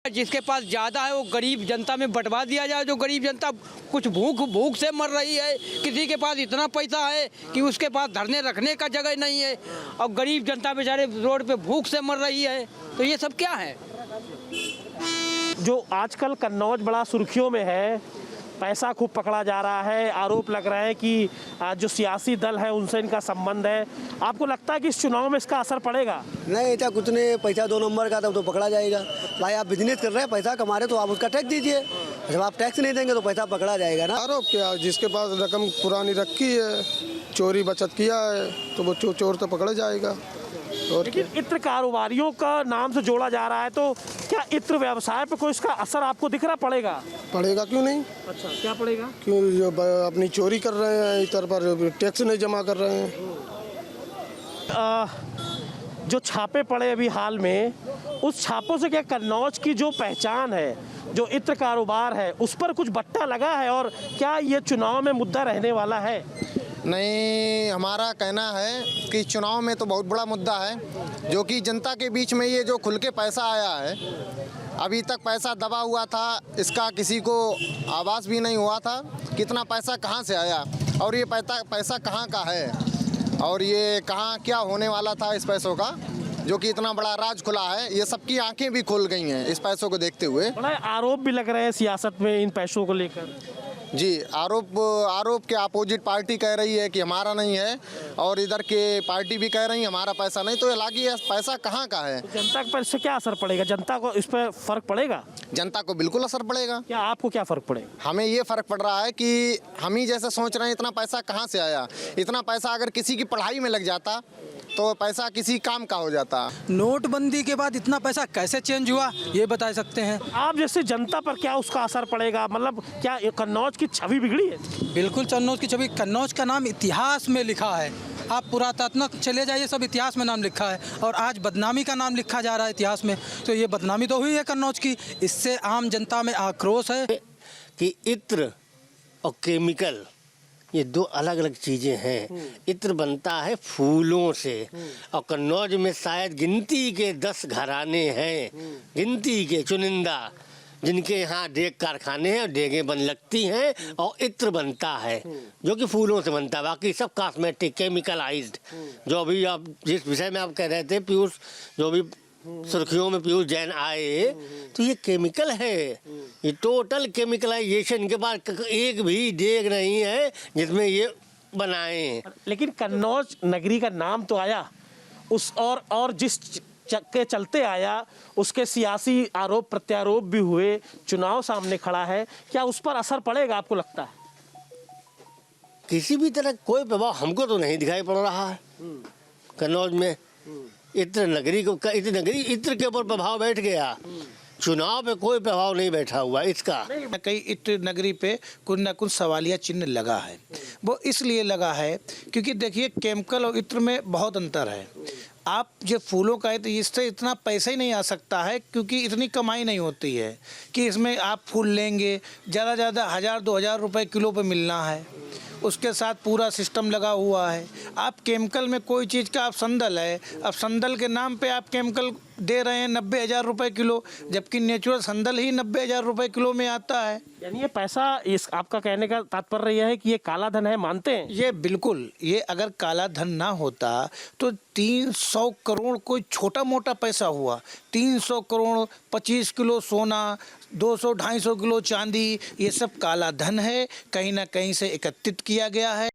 जिसके पास ज़्यादा है वो गरीब जनता में बंटवा दिया जाए। जो गरीब जनता कुछ भूख से मर रही है, किसी के पास इतना पैसा है कि उसके पास धरने रखने का जगह नहीं है, और गरीब जनता बेचारे रोड पे भूख से मर रही है। तो ये सब क्या है? जो आजकल कन्नौज बड़ा सुर्खियों में है, पैसा खूब पकड़ा जा रहा है, आरोप लग रहे हैं कि जो सियासी दल है उनसे इनका संबंध है। आपको लगता है कि इस चुनाव में इसका असर पड़ेगा? नहीं, ऐसा कुछ नहीं। पैसा 2 नंबर का तब तो पकड़ा जाएगा। भाई आप बिजनेस कर रहे हैं, पैसा कमा रहे तो आप उसका टैक्स दीजिए। जब आप टैक्स नहीं देंगे तो पैसा पकड़ा जाएगा ना। आरोप क्या, जिसके पास रकम पुरानी रखी है, चोरी बचत किया है, तो वो चोर तो पकड़ा जाएगा। और लेकिन इत्र कारोबारियों का नाम से जोड़ा जा रहा है, तो क्या इत्र व्यवसाय पे कोई इसका असर आपको दिख रहा पड़ेगा? पड़ेगा क्यों नहीं? अच्छा, क्या पड़ेगा? क्यों, जो अपनी चोरी कर रहे हैं, इतर पर टैक्स नहीं जमा कर रहे हैं। जो छापे पड़े अभी हाल में, उस छापों से क्या कन्नौज की जो पहचान है, जो इत्र कारोबार है, उस पर कुछ बट्टा लगा है? और क्या ये चुनाव में मुद्दा रहने वाला है? नहीं, हमारा कहना है कि चुनाव में तो बहुत बड़ा मुद्दा है, जो कि जनता के बीच में ये जो खुल के पैसा आया है, अभी तक पैसा दबा हुआ था, इसका किसी को आभास भी नहीं हुआ था कितना पैसा कहाँ से आया और ये पैसा कहाँ का है और ये कहाँ क्या होने वाला था इस पैसों का, जो कि इतना बड़ा राज खुला है। ये सबकी आंखें भी खुल गई हैं इस पैसों को देखते हुए। बड़ा आरोप भी लग रहे हैं सियासत में इन पैसों को लेकर। जी, आरोप के अपोजिट पार्टी कह रही है कि हमारा नहीं है, और इधर के पार्टी भी कह रही है हमारा पैसा नहीं। तो ये लागिए पैसा कहाँ का है? जनता पर इससे क्या असर पड़ेगा? जनता को इस पर फर्क पड़ेगा? जनता को बिल्कुल असर पड़ेगा। क्या आपको क्या फर्क पड़ेगा? हमें ये फर्क पड़ रहा है कि हम ही जैसे सोच रहे हैं इतना पैसा कहाँ से आया। इतना पैसा अगर किसी की पढ़ाई में लग जाता तो पैसा किसी काम का हो जाता। नोटबंदी के बाद इतना पैसा कैसे चेंज हुआ, ये बता सकते हैं आप जैसे जनता पर क्या उसका असर पड़ेगा? मतलब क्या कन्नौज की छवि बिगड़ी है? बिल्कुल, कन्नौज की छवि, कन्नौज का नाम इतिहास में लिखा है। आप पुरातत्व चले जाइए, सब इतिहास में नाम लिखा है, और आज बदनामी का नाम लिखा जा रहा है इतिहास में। तो ये बदनामी तो हुई है कन्नौज की। इससे आम जनता में आक्रोश है कि इत्र और केमिकल ये 2 अलग अलग चीज़ें हैं। इत्र बनता है फूलों से, और कन्नौज में शायद गिनती के 10 घराने हैं, गिनती के चुनिंदा, जिनके यहाँ डेग कारखाने हैं, डेगें बन लगती हैं और इत्र बनता है जो कि फूलों से बनता है। बाकी सब कॉस्मेटिक, केमिकलाइज्ड। जो अभी आप जिस विषय में आप कह रहे थे, पीयूष, जो भी सुर्खियों में पीयूष जैन आए, तो ये केमिकल है, ये टोटल केमिकलाइजेशन के बाद एक भी डेग नहीं है जिसमें ये बनाए। लेकिन कन्नौज नगरी का नाम तो आया उस, और जिस के चलते आया, उसके सियासी आरोप प्रत्यारोप भी हुए, चुनाव सामने खड़ा है। क्या उस पर असर पड़ेगा आपको लगता है? किसी भी तरह कोई प्रभाव हमको तो नहीं दिखाई पड़ रहा है कन्नौज में। इत्र नगरी इत्र के ऊपर प्रभाव बैठ गया, चुनाव पे कोई प्रभाव नहीं बैठा हुआ इसका। कई इत्र नगरी पे कुछ न कुछ सवालिया चिन्ह लगा है। वो इसलिए लगा है क्योंकि देखिए, केमिकल और इत्र में बहुत अंतर है। आप जो फूलों का है तो इससे इतना पैसा ही नहीं आ सकता है, क्योंकि इतनी कमाई नहीं होती है कि इसमें आप फूल लेंगे ज़्यादा 1000-2000 रुपए किलो पे मिलना है। उसके साथ पूरा सिस्टम लगा हुआ है। आप केमिकल में कोई चीज़ का, आप संदल है, अब संदल के नाम पे आप केमिकल दे रहे हैं 90,000 रुपए किलो, जबकि नेचुरल संदल ही 90,000 रुपए किलो में आता है। यानी ये पैसा, इस आपका कहने का तात्पर्य यह है कि ये काला धन है, मानते हैं? ये बिल्कुल, ये अगर काला धन ना होता तो 300 करोड़ कोई छोटा मोटा पैसा हुआ। 300 करोड़, 25 किलो सोना, 200-250 किलो चांदी, ये सब काला धन है, कहीं ना कहीं से एकत्रित किया गया है।